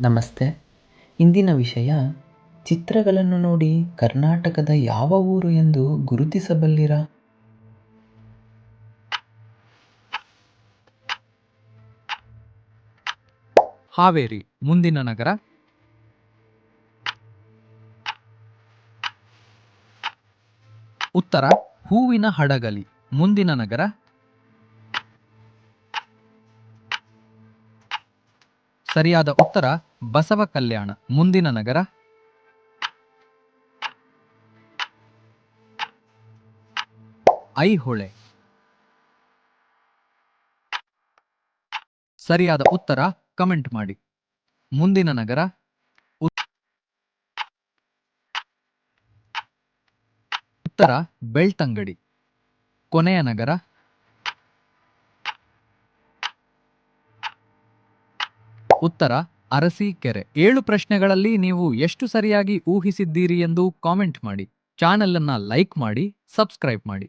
ನಮಸ್ತೆ. ಇಂದಿನ ವಿಷಯ ಚಿತ್ರಗಳನ್ನು ನೋಡಿ ಕರ್ನಾಟಕದ ಯಾವ ಊರು ಎಂದು ಗುರುತಿಸಬಲ್ಲಿರಾ? ಹಾವೇರಿ ಮುಂದಿನ ನಗರ. ಉತ್ತರ ಹೂವಿನ ಹಡಗಲಿ ಮುಂದಿನ ನಗರ. ಸರಿಯಾದ ಉತ್ತರ ಬಸವ ಕಲ್ಯಾಣ ಮುಂದಿನ ನಗರ. ಐಹೊಳೆ. ಸರಿಯಾದ ಉತ್ತರ ಕಮೆಂಟ್ ಮಾಡಿ. ಮುಂದಿನ ನಗರ. ಉತ್ತರ ಬೆಳ್ತಂಗಡಿ ಕೊನೆಯ ನಗರ. ಉತ್ತರ ಅರಸೀಕೆರೆ. 7 ಪ್ರಶ್ನೆಗಳಲ್ಲಿ ನೀವು ಎಷ್ಟು ಸರಿಯಾಗಿ ಊಹಿಸಿದ್ದೀರಿ ಎಂದು ಕಾಮೆಂಟ್ ಮಾಡಿ. ಚಾನೆಲ್ ಅನ್ನ ಲೈಕ್ ಮಾಡಿ, ಸಬ್ಸ್ಕ್ರೈಬ್ ಮಾಡಿ.